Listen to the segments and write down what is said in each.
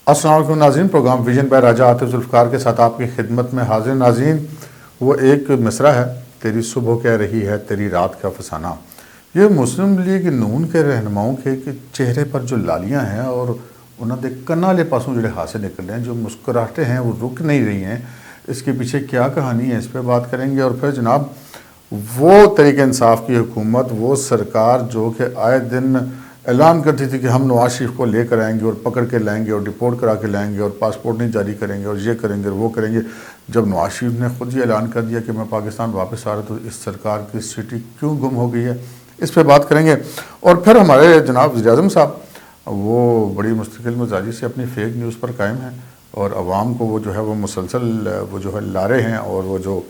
السلام علیکم ناظرین، پروگرام ویژن بائی راجہ عاطف ذوالفقار کے ساتھ آپ کی خدمت میں حاضر ناظرین۔ وہ ایک مصرع ہے، تیری صبح کہہ رہی ہے تیری رات کا فسانہ۔ یہ مسلم لیگ نون کے رہنماؤں کے چہرے پر جو لالیاں ہیں اور انہوں نے کنا لے پاسوں جڑے ہاتھ سے نکل رہے ہیں، جو مسکراہٹیں ہیں وہ رک نہیں رہی ہیں، اس کے پیچھے کیا کہانی ہے اس پہ بات کریں گے۔ اور پھر جناب وہ تحریک انصاف کی حکومت، وہ سرکار جو کہ آئے دن اعلان کرتی تھی کہ ہم نواز شریف کو لے کر آئیں گے اور پکڑ کے لائیں گے اور ڈپورٹ کرا کے لائیں گے اور پاسپورٹ نہیں جاری کریں گے اور یہ کریں گے اور وہ کریں گے، جب نواز شریف نے خود یہ اعلان کر دیا کہ میں پاکستان واپس آ رہا تو اس سرکار کی سٹی کیوں گم ہو گئی ہے، اس پہ بات کریں گے۔ اور پھر ہمارے جناب وزیر اعظم صاحب وہ بڑی مستقل مزاجی سے اپنی فیک نیوز پر قائم ہیں اور عوام کو وہ جو ہے وہ مسلسل وہ جو ہے لا رہے ہیں، اور وہ جو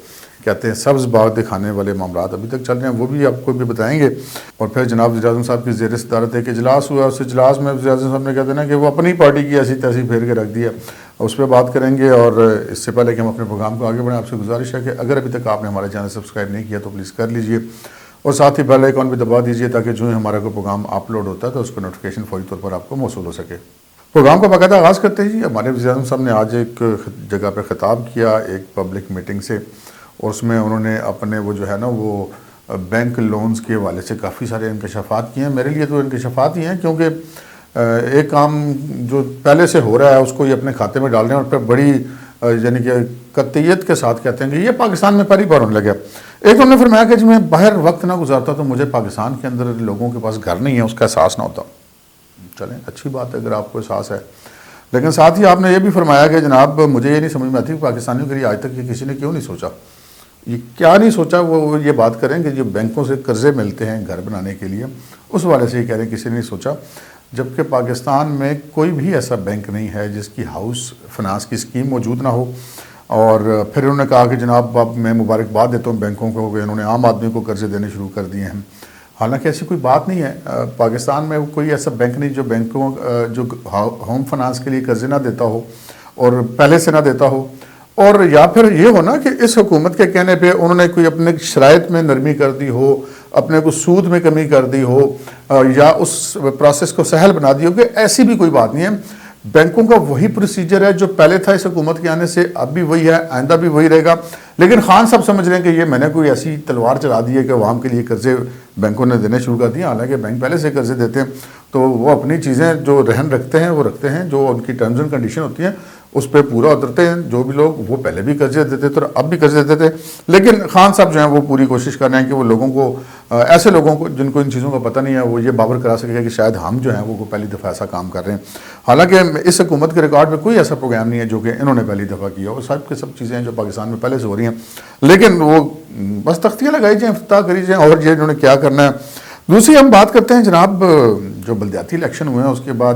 کہتے ہیں سبز باغ دکھانے والے معاملات ابھی تک چل رہے ہیں، وہ بھی آپ کو بھی بتائیں گے۔ اور پھر جناب وزیر اعظم صاحب کی زیر صدارت ایک اجلاس ہوا، اس اجلاس میں وزیر اعظم صاحب نے کہتے ہیں کہ وہ اپنی پارٹی کی ایسی تیسی پھیر کے رکھ دیا، اس پہ بات کریں گے۔ اور اس سے پہلے کہ ہم اپنے پروگرام کو آگے بڑھیں، آپ سے گزارش ہے کہ اگر ابھی تک آپ نے ہمارے چینل سبسکرائب نہیں کیا تو پلیز کر لیجئے، اور ساتھ ہی بیل آئیکن بھی دبا دیجئے تاکہ جو ہی ہمارا کوئی پروگرام اپلوڈ ہوتا ہے تو اس کا نوٹیفیکیشن فوری طور پر آپ کو موصول ہو سکے۔ پروگرام کا باقاعدہ آغاز کرتے ہیں جی، ہمارے وزیر اعظم صاحب نے آج ایک جگہ پہ خطاب کیا، ایک پبلک میٹنگ سے، اور اس میں انہوں نے اپنے وہ جو ہے نا وہ بینک لونز کے حوالے سے کافی سارے انکشافات کیے ہیں۔ میرے لیے تو انکشافات ہی ہیں، کیونکہ ایک کام جو پہلے سے ہو رہا ہے اس کو یہ اپنے کھاتے میں ڈال رہے ہیں اور پھر بڑی یعنی کہ قطعیت کے ساتھ کہتے ہیں کہ یہ پاکستان میں پہلی بار ہونے لگا۔ ایک انہوں نے فرمایا کہ میں باہر وقت نہ گزارتا تو مجھے پاکستان کے اندر لوگوں کے پاس گھر نہیں ہے اس کا احساس نہ ہوتا۔ چلیں اچھی بات ہے اگر آپ کو احساس ہے، لیکن ساتھ ہی آپ نے یہ بھی فرمایا کہ جناب مجھے یہ نہیں سمجھ میں آتی کہ پاکستانیوں کے لیے آج تک یہ کسی نے کیوں نہیں سوچا، یہ کیا نہیں سوچا۔ وہ یہ بات کریں کہ جو بینکوں سے قرضے ملتے ہیں گھر بنانے کے لیے، اس والے سے یہ کہہ رہے ہیں کسی نے نہیں سوچا، جبکہ پاکستان میں کوئی بھی ایسا بینک نہیں ہے جس کی ہاؤس فنانس کی اسکیم موجود نہ ہو۔ اور پھر انہوں نے کہا کہ جناب اب میں مبارکباد دیتا ہوں بینکوں کو کہ انہوں نے عام آدمی کو قرضے دینے شروع کر دیے ہیں، حالانکہ ایسی کوئی بات نہیں ہے۔ پاکستان میں کوئی ایسا بینک نہیں جو بینکوں جو ہوم فنانس کے لیے قرضے نہ دیتا ہو اور پہلے سے نہ دیتا ہو، اور یا پھر یہ ہو نا کہ اس حکومت کے کہنے پہ انہوں نے کوئی اپنے شرائط میں نرمی کر دی ہو، اپنے کو سود میں کمی کر دی ہو، یا اس پروسیس کو سہل بنا دی ہو، کہ ایسی بھی کوئی بات نہیں ہے۔ بینکوں کا وہی پروسیجر ہے جو پہلے تھا اس حکومت کے آنے سے، اب بھی وہی ہے، آئندہ بھی وہی رہے گا۔ لیکن خان صاحب سمجھ رہے ہیں کہ یہ میں نے کوئی ایسی تلوار چلا دی ہے کہ عوام کے لیے قرضے بینکوں نے دینے شروع کر دیے، حالانکہ بینک پہلے سے قرضے دیتے ہیں، تو وہ اپنی چیزیں جو رہن رکھتے ہیں وہ رکھتے ہیں، جو ان کی ٹرمز اینڈ کنڈیشن ہوتی ہیں اس پہ پورا اترتے ہیں۔ جو بھی لوگ وہ پہلے بھی قرضے دیتے تھے اور اب بھی قرضے دیتے تھے، لیکن خان صاحب جو ہیں وہ پوری کوشش کر رہے ہیں کہ وہ لوگوں کو، ایسے لوگوں کو جن کو ان چیزوں کا پتہ نہیں ہے، وہ یہ باور کرا سکے کہ شاید ہم جو ہیں وہ پہلی دفعہ ایسا کام کر رہے ہیں، حالانکہ اس حکومت کے ریکارڈ میں کوئی ایسا پروگرام نہیں ہے جو کہ انہوں نے پہلی دفعہ کیا، اور سب کے سب چیزیں ہیں جو پاکستان میں پہلے سے ہو رہی ہیں، لیکن وہ بس تختیاں لگائی جائیں، افتتاح کری جائیں، اور یہ انہوں نے کیا کرنا ہے۔ دوسری ہم بات کرتے ہیں جناب جو بلدیاتی الیکشن ہوئے ہیں، اس کے بعد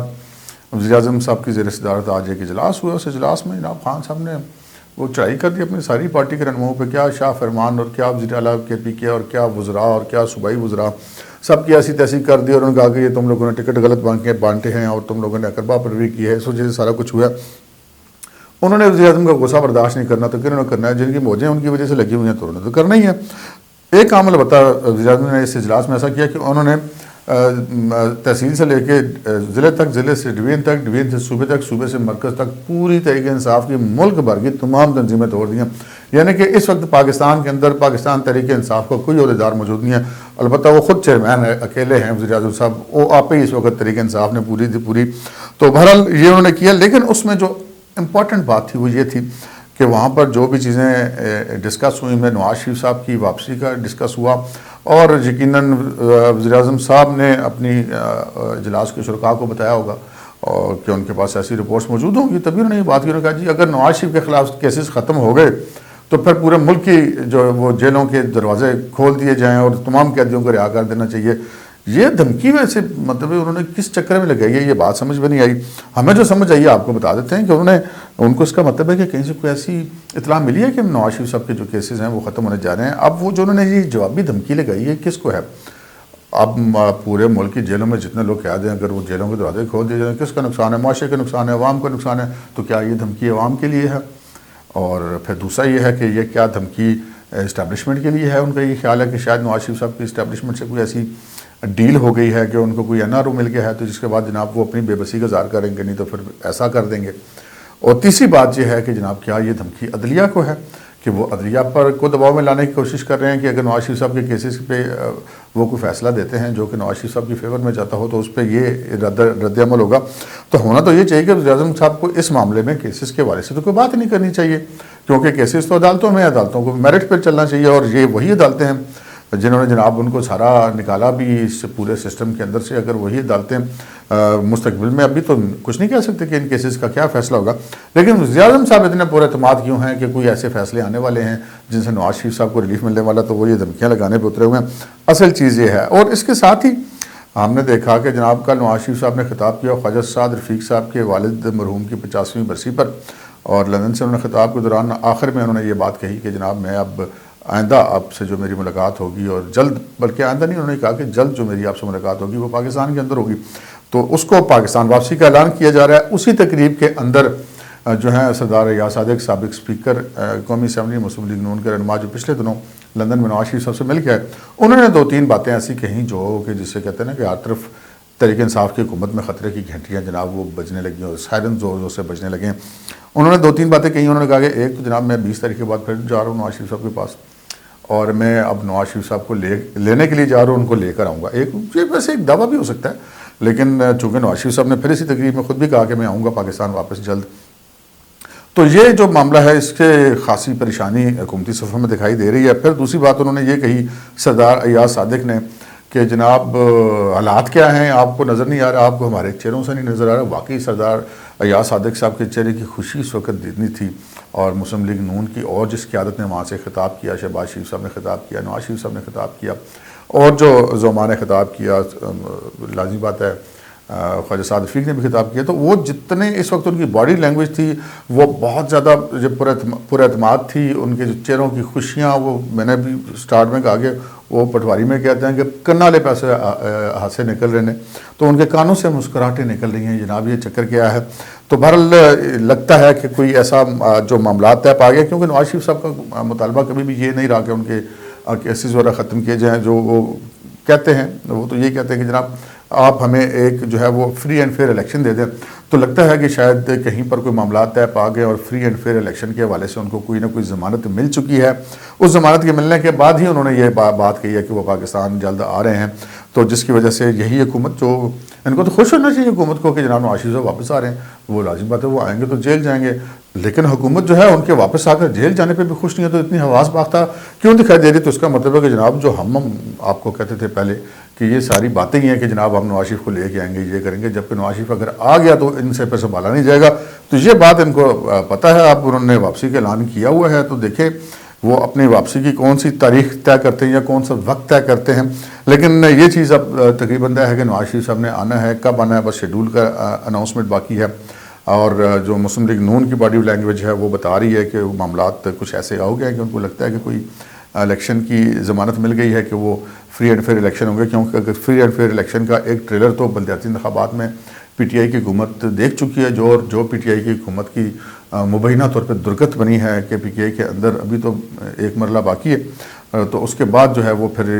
وزیر اعظم صاحب کی زیر صدارت آج ایک اجلاس ہوا، اس اجلاس میں جناب خان صاحب نے وہ چڑھائی کر دی اپنی ساری پارٹی کے رہنماؤں پہ، کیا شاہ فرمان اور کیا وزیر اعلیٰ کے پی کے اور کیا وزراء اور کیا صوبائی وزراء، سب کی ایسی تیسی کر دی، اور انہوں نے کہا کہ یہ تم لوگوں نے ٹکٹ غلط بانٹے ہیں اور تم لوگوں نے اقربا پروری کی ہے، اس وجہ سے سارا کچھ ہوا۔ انہوں نے وزیر اعظم کا غصہ برداشت نہیں کرنا تو کنہوں نے کرنا ہے، جن کی موجیں ان کی وجہ سے لگی ہوئی ہیں تو انہوں نے تو کرنا ہی ہے۔ ایک عمل بتا وزیر اعظم نے اس اجلاس میں ایسا کیا کہ انہوں نے تحصیل سے لے کے ضلع تک، ضلع سے ڈویژن تک، ڈویژن سے صوبے تک، صوبے سے مرکز تک پوری تحریک انصاف کی ملک بھر کی تمام تنظیمیں توڑ دیں، یعنی کہ اس وقت پاکستان کے اندر پاکستان تحریک انصاف کا کوئی عہدیدار موجود نہیں ہے، البتہ وہ خود چیئرمین ہے، اکیلے ہیں وزیر اعظم صاحب، وہ آپ ہی اس وقت تحریک انصاف نے پوری تو بہرحال یہ انہوں نے کیا۔ لیکن اس میں جو امپورٹنٹ بات تھی وہ یہ تھی کہ وہاں پر جو بھی چیزیں ڈسکس ہوئی، میں نواز شریف صاحب کی واپسی کا ڈسکس ہوا، اور یقیناً وزیر اعظم صاحب نے اپنی اجلاس کے شرکاء کو بتایا ہوگا اور کہ ان کے پاس ایسی رپورٹس موجود ہوں گی، تبھی انہوں نے یہ بات کی، انہوں نے کہا جی اگر نواز شریف کے خلاف کیسز ختم ہو گئے تو پھر پورے ملک کی جو وہ جیلوں کے دروازے کھول دیے جائیں اور تمام قیدیوں کو رہا کر دینا چاہیے۔ یہ دھمکی ویسے مطلب انہوں نے کس چکر میں لگائی ہے، یہ بات سمجھ میں نہیں آئی۔ ہمیں جو سمجھ آئی ہے آپ کو بتا دیتے ہیں کہ ان کو اس کا مطلب ہے کہ کہیں سے کوئی ایسی اطلاع ملی ہے کہ نواز شریف صاحب کے جو کیسز ہیں وہ ختم ہونے جا رہے ہیں۔ اب وہ جو انہوں نے یہ جوابی دھمکی لگائی ہے کس کو ہے؟ اب پورے ملک کی جیلوں میں جتنے لوگ قید ہیں، اگر وہ جیلوں کے دروازے کھول دیے جائیں، کس کا نقصان ہے؟ معاشرے کا نقصان ہے، عوام کا نقصان ہے، تو کیا یہ دھمکی عوام کے لیے ہے؟ اور پھر دوسرا یہ ہے کہ یہ کیا دھمکی اسٹیبلشمنٹ کے لیے ہے. ان کا یہ خیال ہے کہ شاید نواز شریف صاحب کی اسٹیبلشمنٹ سے کوئی ایسی ڈیل ہو گئی ہے کہ ان کو کوئی NRO مل گیا ہے، تو جس کے بعد جناب وہ اپنی بے بسی کا اظہار کریں گے، نہیں تو پھر ایسا کر دیں گے. اور تیسری بات یہ ہے کہ جناب کیا یہ دھمکی عدلیہ کو ہے کہ وہ عدلیہ پر کو دباؤ میں لانے کی کوشش کر رہے ہیں کہ اگر نواز شریف صاحب کے کیسز پہ وہ کوئی فیصلہ دیتے ہیں جو کہ نواز شریف صاحب کی فیور میں جاتا ہو تو اس پہ یہ رد عمل ہوگا. تو ہونا تو یہ چاہیے کہ وزیر اعظم صاحب کو اس معاملے میں کیسز کے حوالے سے تو کوئی بات نہیں کرنی چاہیے، کیونکہ کیسز تو عدالتوں میں، عدالتوں کو میرٹ پر چلنا چاہیے. اور یہ وہی عدالتیں ہیں جنہوں نے جناب ان کو سارا نکالا بھی اس پورے سسٹم کے اندر سے. اگر وہی عدالتیں مستقبل میں ابھی تو کچھ نہیں کہہ سکتے کہ ان کیسز کا کیا فیصلہ ہوگا، لیکن وزیر اعظم صاحب اتنے پورے اعتماد کیوں ہیں کہ کوئی ایسے فیصلے آنے والے ہیں جن سے نواز شریف صاحب کو ریلیف ملنے والا، تو وہ یہ دھمکیاں لگانے پہ اترے ہوئے ہیں. اصل چیز یہ ہے. اور اس کے ساتھ ہی ہم نے دیکھا کہ جناب کل نواز شریف صاحب نے خطاب کیا خواجہ سعد رفیق صاحب کے والد مرحوم کی 50ویں برسی پر، اور لندن سے انہوں نے خطاب کے دوران آخر میں انہوں نے یہ بات کہی کہ جناب میں اب آئندہ آپ سے جو میری ملاقات ہوگی، اور جلد، بلکہ آئندہ نہیں، انہوں نے کہا کہ جلد جو میری آپ سے ملاقات ہوگی وہ پاکستان کے اندر ہوگی. تو اس کو پاکستان واپسی کا اعلان کیا جا رہا ہے. اسی تقریب کے اندر جو ہیں سردار ایاز صادق سابق اسپیکر قومی اسمبلی مسلم لیگ نون کے رہنما جو پچھلے دنوں لندن میں نواز شریف صاحب سے مل کے آئے، انہوں نے 2-3 باتیں ایسی کہیں جو کہ جس سے کہتے ہیں نا کہ ہر طرف تحریک انصاف کی حکومت میں خطرے کی گھنٹیاں جناب وہ بجنے لگیں اور سائرن زور زور سے بجنے لگیں. انہوں نے 2-3 باتیں کہیں. انہوں نے کہا کہ ایک تو جناب میں 20 تاریخ کے بعد پھر جا رہا ہوں نواز شریف صاحب کے پاس، اور میں اب نواز شریف صاحب کو لینے کے لیے جا رہا ہوں، ان کو لے کر آؤں گا. یہ ویسے ایک دعویٰ بھی ہو سکتا ہے، لیکن چونکہ نواز شریف صاحب نے پھر اسی تقریب میں خود بھی کہا کہ میں آؤں گا پاکستان واپس جلد، تو یہ جو معاملہ ہے اس کے خاصی پریشانی حکومتی صفحے میں دکھائی دے رہی ہے. پھر دوسری بات انہوں نے یہ کہی سردار ایاز صادق نے کہ جناب حالات کیا ہیں، آپ کو نظر نہیں آ رہا، آپ کو ہمارے چہروں سے نہیں نظر آ رہا. واقعی سردار ایاز صادق صاحب کے چہرے کی خوشی اس وقت دیدنی تھی، اور مسلم لیگ نون کی اور جس قیادت نے وہاں سے خطاب کیا، شہباز شریف صاحب نے خطاب کیا، نواز شریف صاحب نے خطاب کیا، اور جو زعماء نے خطاب کیا، لازمی بات ہے خواجہ سعد رفیق نے بھی خطاب کیا، تو وہ جتنے اس وقت ان کی باڈی لینگویج تھی وہ بہت زیادہ پر اعتماد تھی. ان کے جو چہروں کی خوشیاں، وہ میں نے بھی سٹارٹ میں کہا کہ وہ پٹواری میں کہتے ہیں کہ کنالے پیسے ہاتھ سے نکل رہے ہیں، تو ان کے کانوں سے مسکراہٹیں نکل رہی ہیں. جناب یہ چکر کیا ہے؟ تو بہرحال لگتا ہے کہ کوئی ایسا جو معاملات طے پا گیا، کیونکہ نواز شریف صاحب کا مطالبہ کبھی بھی یہ نہیں رہا کہ ان کے کیسز وغیرہ ختم کیے جائیں. جو وہ کہتے ہیں وہ تو یہ کہتے ہیں کہ جناب آپ ہمیں ایک جو ہے وہ فری اینڈ فیئر الیکشن دے دیں. تو لگتا ہے کہ شاید کہیں پر کوئی معاملات طے پا گئے اور فری اینڈ فیئر الیکشن کے حوالے سے ان کو کوئی نہ کوئی ضمانت مل چکی ہے. اس ضمانت کے ملنے کے بعد ہی انہوں نے یہ بات کہی ہے کہ وہ پاکستان جلد آ رہے ہیں. تو جس کی وجہ سے یہی حکومت، جو ان کو تو خوش ہونا چاہیے حکومت کو کہ جناب نواز شریف صاحب واپس آ رہے ہیں. وہ لازم بات ہے، وہ آئیں گے تو جیل جائیں گے، لیکن حکومت جو ہے ان کے واپس آ کر جیل جانے پہ بھی خوش نہیں ہے. تو اتنی حواس باختہ کیوں دکھائی دے رہی؟ تو اس کا مطلب ہے کہ جناب جو ہم آپ کو کہتے تھے پہلے کہ یہ ساری باتیں ہی ہیں کہ جناب ہم نواز شریف کو لے کے آئیں گے، یہ کریں گے، جبکہ نواز شریف اگر آ گیا تو ان سے پھر سنبھالا نہیں جائے گا. تو یہ بات ان کو پتہ ہے. اب انہوں نے واپسی کا اعلان کیا ہوا ہے، تو دیکھیں وہ اپنی واپسی کی کون سی تاریخ طے کرتے ہیں یا کون سا وقت طے کرتے ہیں. لیکن یہ چیز اب تقریباً طے ہے کہ نواز شریف صاحب نے آنا ہے. کب آنا ہے بس شیڈول کا اناؤنسمنٹ باقی ہے. اور جو مسلم لیگ نون کی باڈی لینگویج ہے وہ بتا رہی ہے کہ وہ معاملات کچھ ایسے ہو گئے ہیں کہ ان کو لگتا ہے کہ کوئی الیکشن کی ضمانت مل گئی ہے کہ وہ فری اینڈ فیئر الیکشن ہوں گے. کیونکہ اگر فری اینڈ فیئر الیکشن کا ایک ٹریلر تو بلدیاتی انتخابات میں پی ٹی آئی کی حکومت دیکھ چکی ہے، جو پی ٹی آئی کی حکومت کی مبینہ طور پہ درگت بنی ہے کہ پی ٹی آئی کے اندر ابھی تو ایک مرحلہ باقی ہے. تو اس کے بعد جو ہے وہ پھر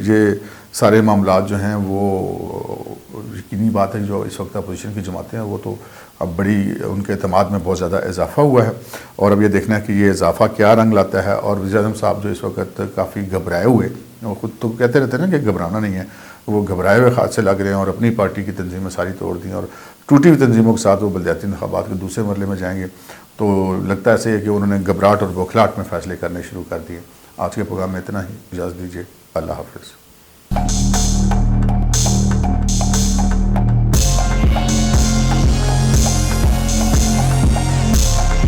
یہ سارے معاملات جو ہیں وہ یقینی بات ہے جو اس وقت اپوزیشن کی جماعتیں ہیں وہ تو اب بڑی ان کے اعتماد میں بہت زیادہ اضافہ ہوا ہے. اور اب یہ دیکھنا ہے کہ یہ اضافہ کیا رنگ لاتا ہے. اور وزیر اعظم صاحب جو اس وقت کافی گھبرائے ہوئے، وہ خود تو کہتے رہتے ہیں نا کہ گھبرانا نہیں ہے، وہ گھبرائے ہوئے خاص سے لگ رہے ہیں اور اپنی پارٹی کی تنظیمیں ساری توڑ دیں اور ٹوٹی ہوئی تنظیموں کے ساتھ وہ بلدیاتی انتخابات کے دوسرے مرحلے میں جائیں گے. تو لگتا ایسے ہے کہ انہوں نے گھبراہٹ اور بوکھلاہٹ میں فیصلے کرنے شروع کر دیے. آج کے پروگرام میں اتنا ہی. اجازت دیجیے. اللہ حافظ.